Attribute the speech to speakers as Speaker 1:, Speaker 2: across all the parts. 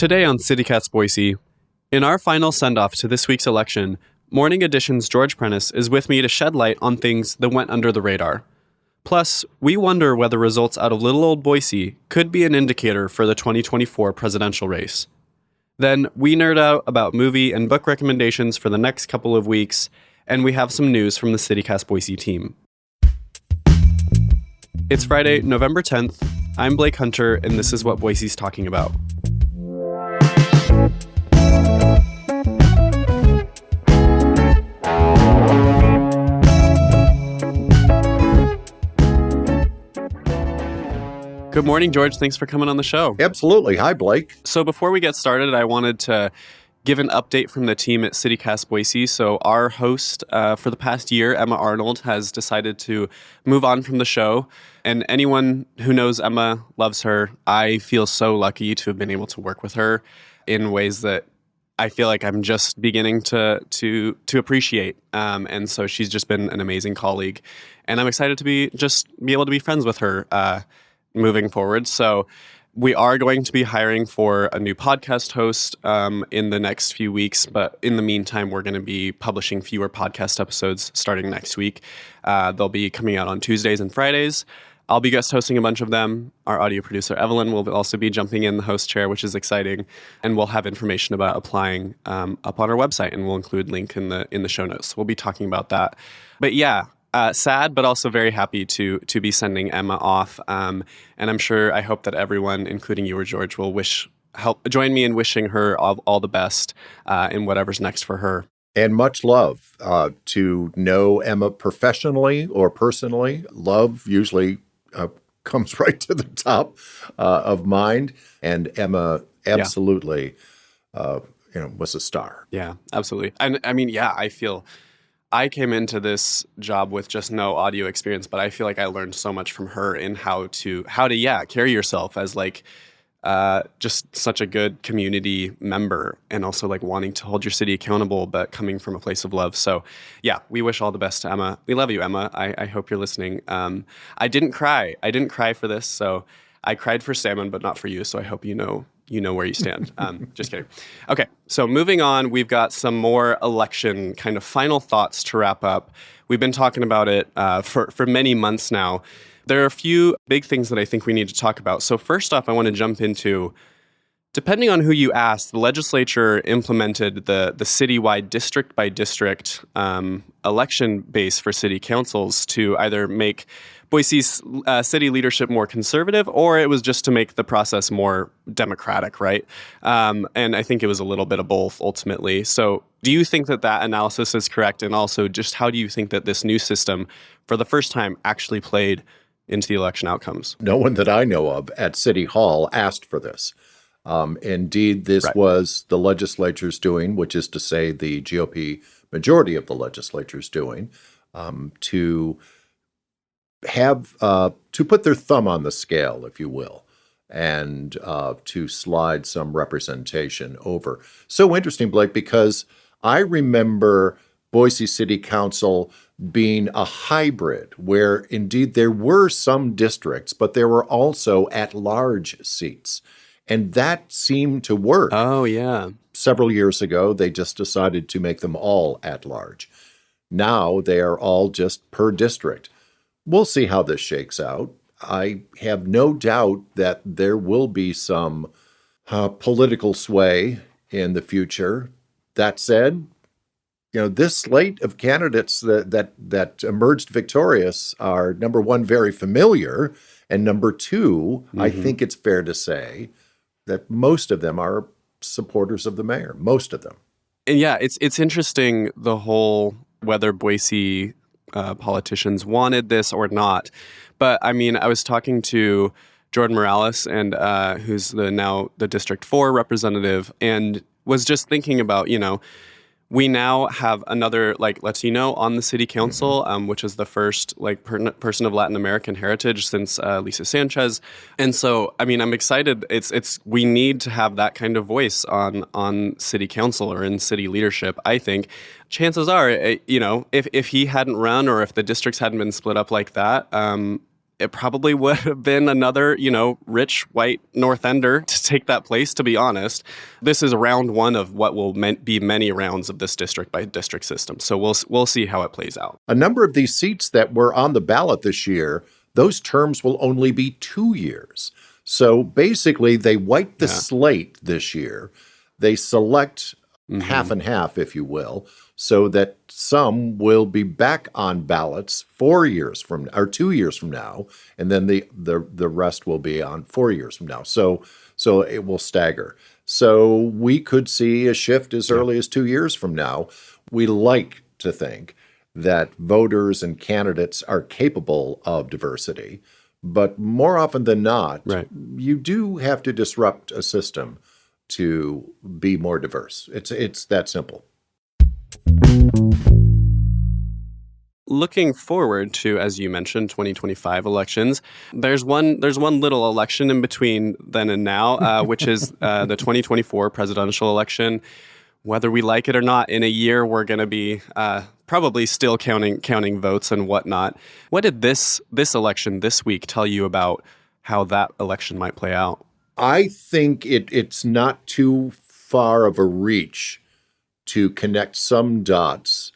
Speaker 1: Today on City Cast Boise, in our final send-off to this week's election, Morning Edition's George Prentice is with me to shed light on things that went under the radar. Plus, we wonder whether results out of little old Boise could be an indicator for the 2024 presidential race. Then, we nerd out about movie and book recommendations for the next couple of weeks, and we have some news from the City Cast Boise team. It's Friday, November 10th. I'm Blake Hunter, and this is what Boise's talking about. Good morning, George. Thanks for coming on the show.
Speaker 2: Absolutely. Hi, Blake.
Speaker 1: So before we get started, I wanted to give an update from the team at City Cast Boise. So our host for the past year, Emma Arnold, has decided to move on from the show. And anyone who knows Emma loves her. I feel so lucky to have been able to work with her in ways that I feel like I'm just beginning to appreciate. And so she's just been an amazing colleague. And I'm excited to be able to be friends with her moving forward. So we are going to be hiring for a new podcast host in the next few weeks. But in the meantime, we're going to be publishing fewer podcast episodes starting next week. They'll be coming out on Tuesdays and Fridays. I'll be guest hosting a bunch of them. Our audio producer, Evelyn, will also be jumping in the host chair, which is exciting. And we'll have information about applying up on our website, and we'll include link in the show notes. We'll be talking about that. But yeah, sad, but also very happy to be sending Emma off. And I hope that everyone, including you or George, will join me in wishing her all the best in whatever's next for her.
Speaker 2: And much love to know Emma professionally or personally. Love usually comes right to the top of mind. And Emma absolutely was a star.
Speaker 1: Yeah, absolutely. And I feel I came into this job with just no audio experience, but I feel like I learned so much from her in how to carry yourself as just such a good community member, and also wanting to hold your city accountable, but coming from a place of love. So yeah, we wish all the best to Emma. We love you, Emma. I hope you're listening. I didn't cry for this. So I cried for Salmon, but not for you. So I hope you know where you stand. Just kidding. Okay, so moving on, we've got some more election kind of final thoughts to wrap up. We've been talking about it for many months now. There are a few big things that I think we need to talk about. So first off, I want to jump into, depending on who you ask, the legislature implemented the citywide district by district election base for city councils to either make Boise's city leadership more conservative, or it was just to make the process more democratic, right? And I think it was a little bit of both ultimately. So do you think that analysis is correct? And also, just how do you think that this new system, for the first time, actually played into the election outcomes?
Speaker 2: No one that I know of at City Hall asked for this. Indeed, this was the legislature's doing, which is to say the GOP majority of the legislature's doing, to put their thumb on the scale, if you will, and to slide some representation over. So interesting, Blake, because I remember Boise City Council being a hybrid where indeed there were some districts, but there were also at-large seats. And that seemed to work.
Speaker 1: Oh, yeah.
Speaker 2: Several years ago, they just decided to make them all at-large. Now they are all just per district. We'll see how this shakes out. I have no doubt that there will be some political sway in the future. That said, this slate of candidates that emerged victorious are, number one, very familiar, and number two, I think it's fair to say that most of them are supporters of the mayor, most of them.
Speaker 1: And yeah, it's interesting, the whole whether Boise politicians wanted this or not. But I was talking to Jordan Morales, and who's now the District 4 representative, and was just thinking about, we now have another Latino on the city council, which is the first person of Latin American heritage since Lisa Sanchez. And so, I'm excited. We need to have that kind of voice on city council or in city leadership. I think chances are, if he hadn't run, or if the districts hadn't been split up like that, it probably would have been another, rich white North Ender to take that place, to be honest. This is round one of what will be many rounds of this district by district system. So we'll see how it plays out.
Speaker 2: A number of these seats that were on the ballot this year, those terms will only be 2 years. So basically, they wipe the slate this year. They select half and half, if you will, so that some will be back on ballots 4 years from, or 2 years from now, and then the rest will be on 4 years from now. So it will stagger. So we could see a shift as early as 2 years from now. We like to think that voters and candidates are capable of diversity, but more often than not, you do have to disrupt a system to be more diverse. It's that simple.
Speaker 1: Looking forward to, as you mentioned, 2025 elections, there's one little election in between then and now, which is the 2024 presidential election. Whether we like it or not, in a year we're going to be probably still counting votes and whatnot. What did this election this week tell you about how that election might play out?
Speaker 2: I think it's not too far of a reach to connect some dots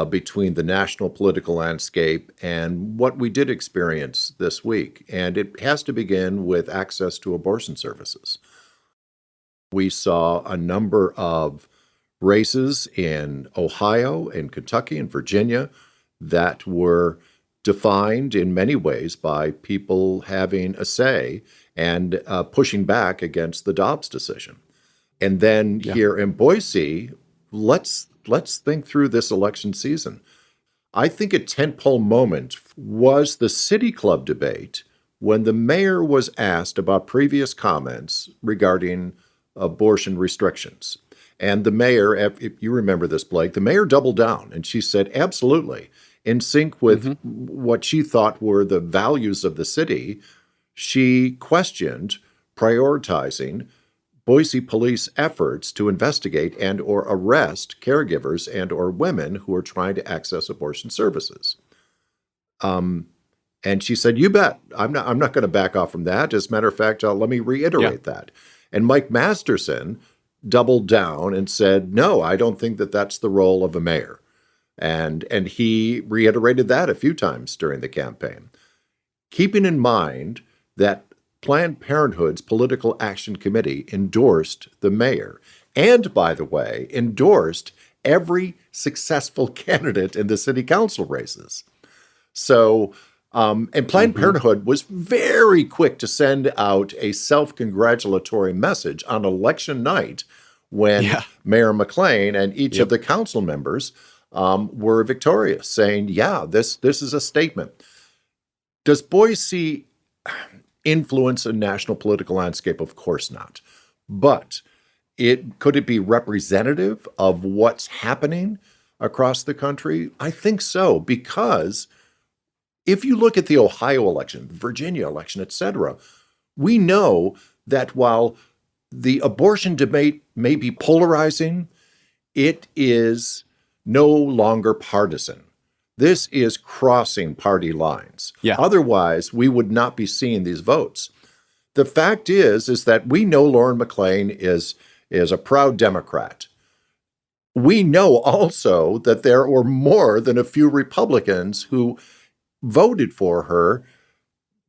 Speaker 2: between the national political landscape and what we did experience this week. And it has to begin with access to abortion services. We saw a number of races in Ohio, in Kentucky, and Virginia that were defined in many ways by people having a say and pushing back against the Dobbs decision. And then here in Boise, let's think through this election season. I think a tentpole moment was the City Club debate when the mayor was asked about previous comments regarding abortion restrictions. And the mayor, if you remember this, Blake, the mayor doubled down and she said, absolutely, in sync with what she thought were the values of the city, she questioned prioritizing Boise police efforts to investigate and or arrest caregivers and or women who are trying to access abortion services. And she said, you bet, I'm not going to back off from that. As a matter of fact, let me reiterate that. And Mike Masterson doubled down and said, no, I don't think that that's the role of a mayor. And he reiterated that a few times during the campaign, keeping in mind that Planned Parenthood's Political Action Committee endorsed the mayor and, by the way, endorsed every successful candidate in the city council races. So, and Planned Parenthood was very quick to send out a self-congratulatory message on election night when Mayor McLean and each of the council members were victorious, saying, this is a statement. Does Boise influence a national political landscape? Of course not. But could it be representative of what's happening across the country? I think so, because if you look at the Ohio election, Virginia election, etc., we know that while the abortion debate may be polarizing, it is no longer partisan. This is crossing party lines. Otherwise, we would not be seeing these votes. The fact is that we know Lauren McLean is a proud Democrat. We know also that there were more than a few Republicans who voted for her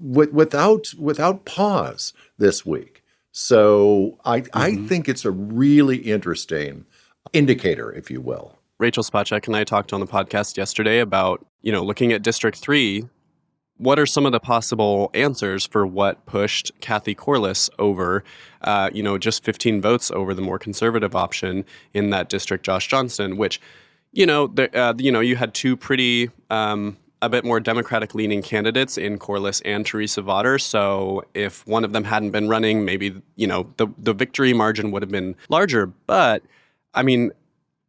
Speaker 2: without pause this week. So I think it's a really interesting indicator, if you will.
Speaker 1: Rachel Spacek and I talked on the podcast yesterday about, looking at District 3, what are some of the possible answers for what pushed Kathy Corliss over, just 15 votes over the more conservative option in that district, Josh Johnston, which, you had two pretty, a bit more Democratic-leaning candidates in Corliss and Teresa Vaughter. So if one of them hadn't been running, maybe, the victory margin would have been larger. But, I mean,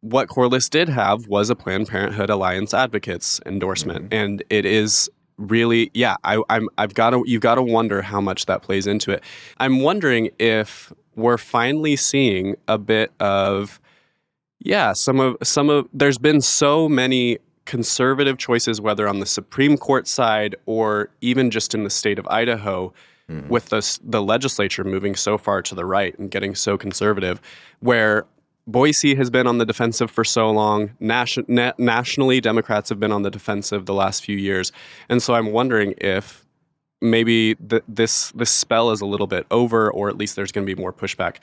Speaker 1: what Corliss did have was a Planned Parenthood Alliance Advocates endorsement, and it is really, you've got to wonder how much that plays into it. I'm wondering if we're finally seeing a bit of, some of. There's been so many conservative choices, whether on the Supreme Court side or even just in the state of Idaho, with the legislature moving so far to the right and getting so conservative, where Boise has been on the defensive for so long. Nationally, Democrats have been on the defensive the last few years. And so I'm wondering if maybe this spell is a little bit over, or at least there's going to be more pushback.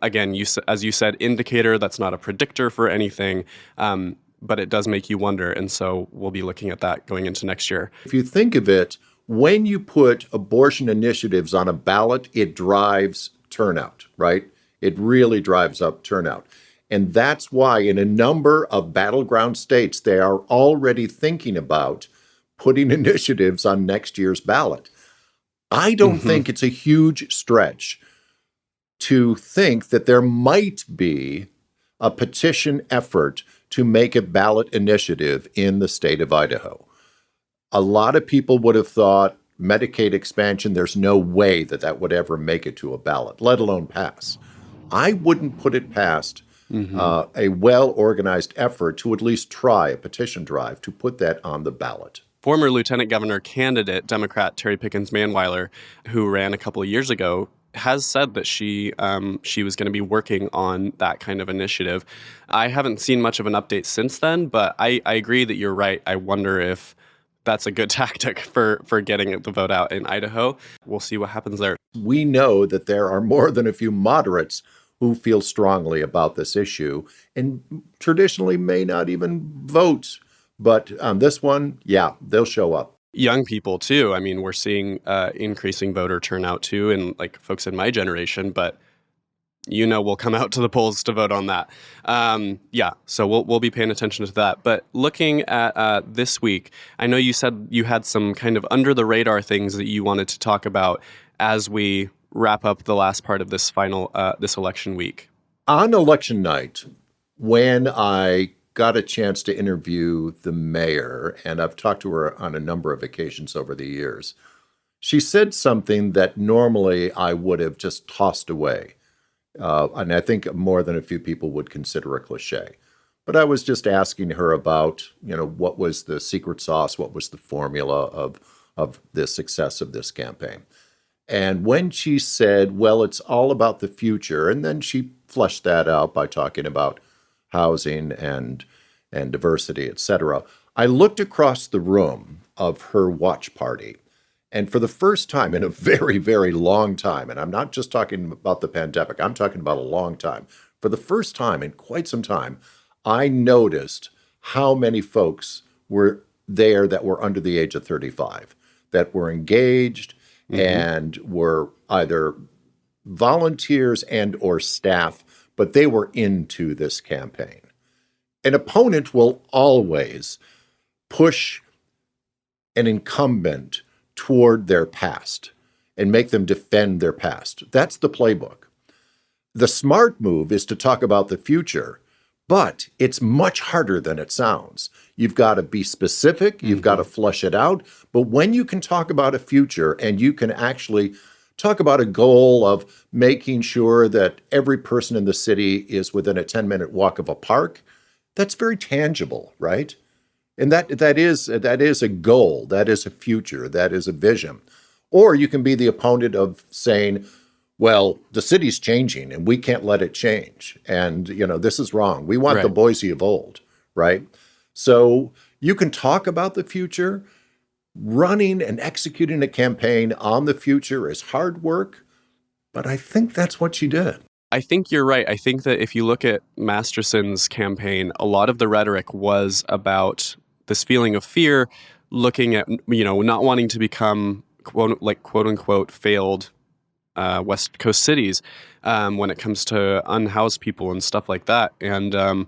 Speaker 1: Again, as you said, indicator, that's not a predictor for anything, but it does make you wonder. And so we'll be looking at that going into next year.
Speaker 2: If you think of it, when you put abortion initiatives on a ballot, it drives turnout, right? It really drives up turnout. And that's why in a number of battleground states, they are already thinking about putting initiatives on next year's ballot. I don't think it's a huge stretch to think that there might be a petition effort to make a ballot initiative in the state of Idaho. A lot of people would have thought Medicaid expansion, there's no way that that would ever make it to a ballot, let alone pass. I wouldn't put it past a well-organized effort to at least try a petition drive to put that on the ballot.
Speaker 1: Former lieutenant governor candidate, Democrat Terry Pickens Manweiler, who ran a couple of years ago, has said that she was going to be working on that kind of initiative. I haven't seen much of an update since then, but I agree that you're right. I wonder if that's a good tactic for getting the vote out in Idaho. We'll see what happens there.
Speaker 2: We know that there are more than a few moderates who feel strongly about this issue and traditionally may not even vote. But on this one, yeah, they'll show up.
Speaker 1: Young people, too. I mean, we're seeing increasing voter turnout, too, and like folks in my generation, but we'll come out to the polls to vote on that. So we'll be paying attention to that. But looking at this week, I know you said you had some kind of under-the-radar things that you wanted to talk about as we wrap up the last part of this this election week.
Speaker 2: On election night, when I got a chance to interview the mayor, and I've talked to her on a number of occasions over the years, she said something that normally I would have just tossed away. And I think more than a few people would consider a cliche. But I was just asking her about, what was the secret sauce? What was the formula of the success of this campaign? And when she said, well, it's all about the future, and then she fleshed that out by talking about housing and diversity, etc., I looked across the room of her watch party. And for the first time in a very, very long time, and I'm not just talking about the pandemic, I'm talking about a long time. For the first time in quite some time, I noticed how many folks were there that were under the age of 35, that were engaged and were either volunteers and or staff, but they were into this campaign. An opponent will always push an incumbent toward their past and make them defend their past. That's the playbook. The smart move is to talk about the future, but it's much harder than it sounds. You've got to be specific, you've got to flush it out, but when you can talk about a future and you can actually talk about a goal of making sure that every person in the city is within a 10-minute walk of a park, that's very tangible, right? And that is a goal, that is a future, that is a vision. Or you can be the opponent of saying, well, the city's changing and we can't let it change. And, this is wrong. We want the Boise of old, right? So you can talk about the future. Running and executing a campaign on the future is hard work, but I think that's what she did.
Speaker 1: I think you're right. I think that if you look at Masterson's campaign, a lot of the rhetoric was about this feeling of fear, looking at, not wanting to become quote unquote failed West Coast cities when it comes to unhoused people and stuff like that. And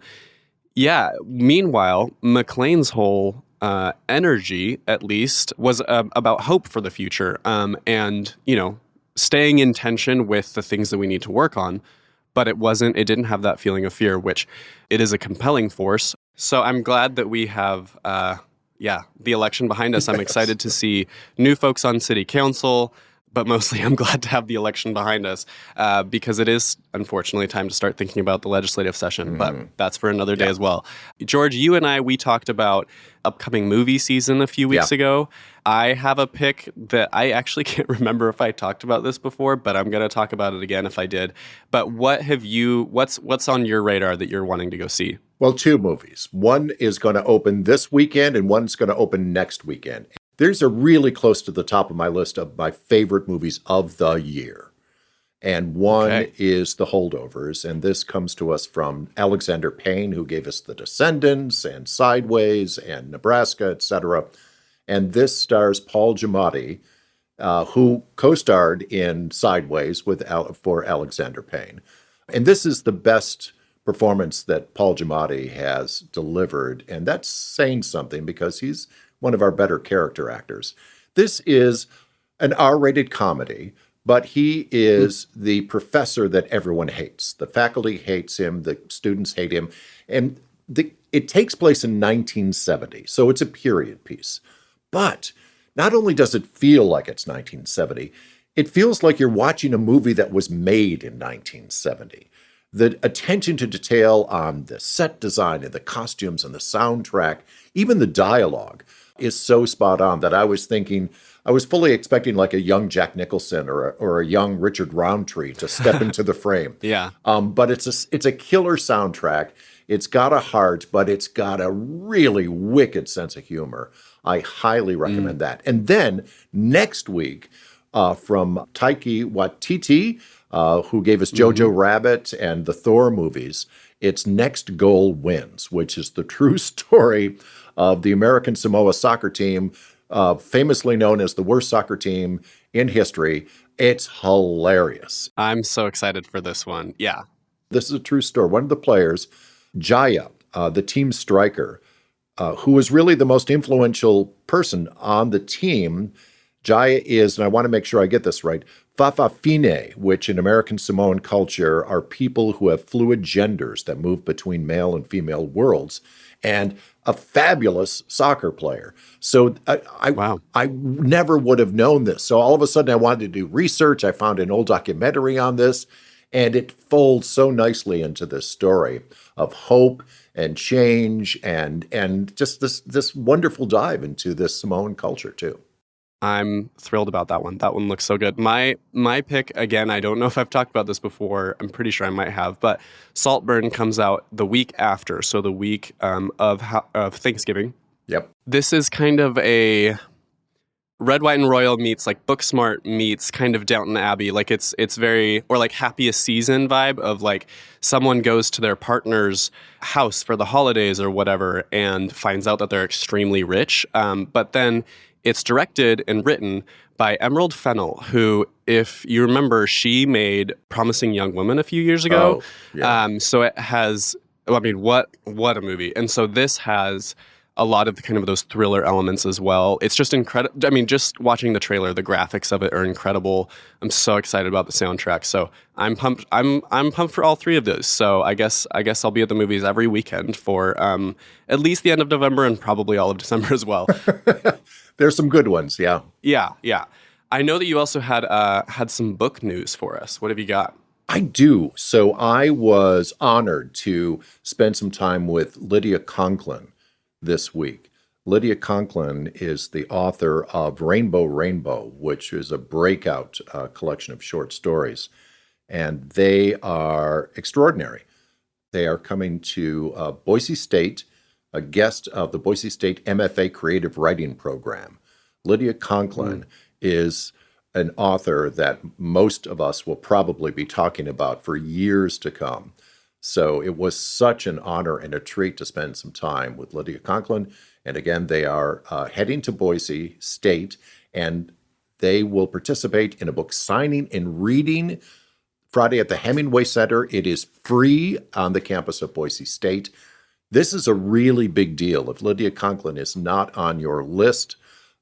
Speaker 1: meanwhile, McLean's whole energy, at least, was about hope for the future and, staying in tension with the things that we need to work on. But it didn't have that feeling of fear, which it is a compelling force. So I'm glad that we have, the election behind us. I'm excited to see new folks on city council, but mostly I'm glad to have the election behind us because it is, unfortunately, time to start thinking about the legislative session. But that's for another day
Speaker 2: Yeah.
Speaker 1: as well. George, you and we talked about upcoming movie season a few
Speaker 2: Yeah.
Speaker 1: weeks ago. I have a pick that I actually can't remember if I talked about this before, but I'm going to talk about it again if I did. But what's on your radar that you're wanting to go see?
Speaker 2: Well, two movies. One is going to open this weekend and one's going to open next weekend. These are really close to the top of my list of my favorite movies of the year. And one
Speaker 1: Okay.
Speaker 2: is The Holdovers, and this comes to us from Alexander Payne, who gave us The Descendants and Sideways and Nebraska, etc. And this stars Paul Giamatti, who co-starred in Sideways for Alexander Payne. And this is the best performance that Paul Giamatti has delivered, and that's saying something because he's one of our better character actors. This is an R-rated comedy, but he is the professor that everyone hates. The faculty hates him, the students hate him, and it takes place in 1970, so it's a period piece. But not only does it feel like it's 1970, it feels like you're watching a movie that was made in 1970. The attention to detail on the set design and the costumes and the soundtrack, even the dialogue, is so spot on that I was fully expecting like a young Jack Nicholson or a young Richard Roundtree to step into the frame.
Speaker 1: Yeah.
Speaker 2: But it's a killer soundtrack. It's got a heart, but it's got a really wicked sense of humor. I highly recommend that. And then next week, from Taiki Waititi, who gave us Jojo Rabbit and the Thor movies, it's Next Goal Wins, which is the true story of the American Samoa soccer team, famously known as the worst soccer team in history. It's hilarious.
Speaker 1: I'm so excited for this one. Yeah.
Speaker 2: This is a true story. One of the players, Jaya, the team striker, who was really the most influential person on the team. Jaya is, and I want to make sure I get this right, Fa'afafine, which in American Samoan culture are people who have fluid genders that move between male and female worlds, and a fabulous soccer player. So
Speaker 1: Wow.
Speaker 2: I never would have known this. So all of a sudden I wanted to do research. I found an old documentary on this, and it folds so nicely into this story of hope and change and just this wonderful dive into this Samoan culture too.
Speaker 1: I'm thrilled about that one. That one looks so good. My pick, again, I don't know if I've talked about this before. I'm pretty sure I might have, but Saltburn comes out the week after, so the week of Thanksgiving.
Speaker 2: Yep.
Speaker 1: This is kind of a Red, White, and Royal meets like Booksmart meets kind of Downton Abbey. Like it's very, or like Happiest Season vibe of like someone goes to their partner's house for the holidays or whatever and finds out that they're extremely rich. But then it's directed and written by Emerald Fennell, who, if you remember, she made Promising Young Woman a few years ago.
Speaker 2: Oh, yeah.
Speaker 1: So it has, I mean, what a movie. And so this has a lot of kind of those thriller elements as well. It's just incredible. I mean, just watching the trailer, the graphics of it are incredible. I'm so excited about the soundtrack. So I'm pumped. I'm pumped for all three of those. So I guess I'll be at the movies every weekend for at least the end of November and probably all of December as well.
Speaker 2: There's some good ones, yeah.
Speaker 1: Yeah. I know that you also had some book news for us. What have you got?
Speaker 2: I do. So I was honored to spend some time with Lydia Conklin this week. Lydia Conklin is the author of Rainbow, which is a breakout collection of short stories. And they are extraordinary. They are coming to Boise State, a guest of the Boise State MFA Creative Writing Program. Lydia Conklin is an author that most of us will probably be talking about for years to come. So it was such an honor and a treat to spend some time with Lydia Conklin. And again, they are heading to Boise State, and they will participate in a book signing and reading Friday at the Hemingway Center. It is free on the campus of Boise State. This is a really big deal. If Lydia Conklin is not on your list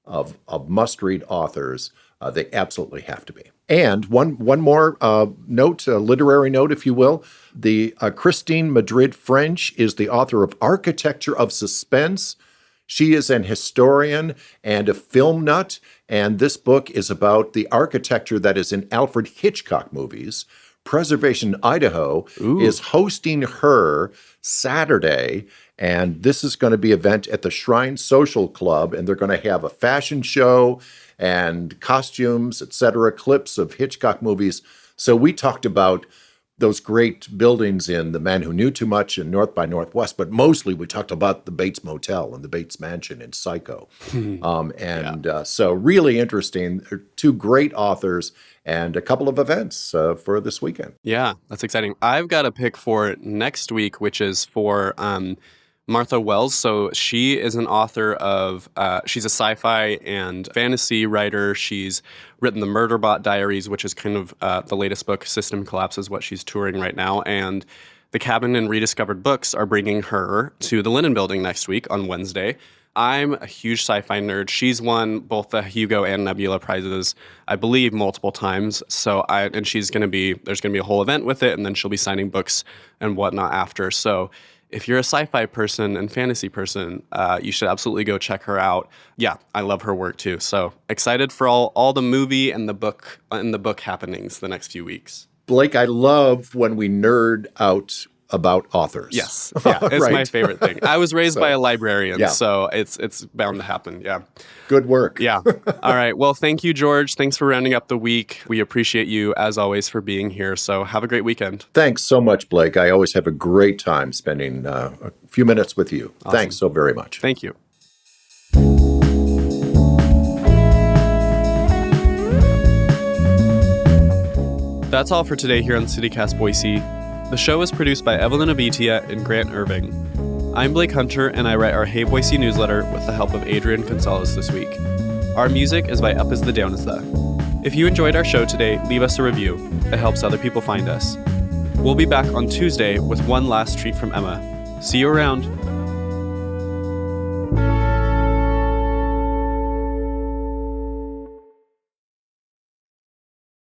Speaker 2: of must-read authors, they absolutely have to be. And one more note, a literary note, if you will. The Christine Madrid French is the author of Architecture of Suspense. She is an historian and a film nut, and this book is about the architecture that is in Alfred Hitchcock movies. Preservation Idaho is hosting her Saturday, and this is going to be an event at the Shrine Social Club, and they're going to have a fashion show and costumes, etc., clips of Hitchcock movies. So we talked about those great buildings in The Man Who Knew Too Much and North by Northwest, but mostly we talked about the Bates Motel and the Bates Mansion in Psycho. So really interesting. Two great authors and a couple of events for this weekend.
Speaker 1: Yeah, that's exciting. I've got a pick for next week, which is for Martha Wells. So she is an author of, she's a sci-fi and fantasy writer. She's written the Murderbot Diaries, which is kind of the latest book. System Collapse is what she's touring right now. And the Cabin and Rediscovered Books are bringing her to the Linden Building next week on Wednesday. I'm a huge sci-fi nerd. She's won both the Hugo and Nebula prizes, I believe, multiple times. And there's going to be a whole event with it, and then she'll be signing books and whatnot after. So if you're a sci-fi person and fantasy person, you should absolutely go check her out. Yeah, I love her work too. So excited for all the movie and the book happenings the next few weeks.
Speaker 2: Blake, I love when we nerd out about authors.
Speaker 1: Yes, yeah, it's
Speaker 2: right.
Speaker 1: My favorite thing. I was raised by a librarian, so it's bound to happen. Yeah,
Speaker 2: good work.
Speaker 1: Yeah. All right. Well, thank you, George. Thanks for rounding up the week. We appreciate you as always for being here. So have a great weekend.
Speaker 2: Thanks so much, Blake. I always have a great time spending a few minutes with you. Awesome. Thanks so very much.
Speaker 1: Thank you. That's all for today here on City Cast Boise. The show is produced by Evelyn Abitia and Grant Irving. I'm Blake Hunter, and I write our Hey Boise newsletter with the help of Adrian Gonzalez this week. Our music is by Up Is The Down Is The. If you enjoyed our show today, leave us a review. It helps other people find us. We'll be back on Tuesday with one last treat from Emma. See you around.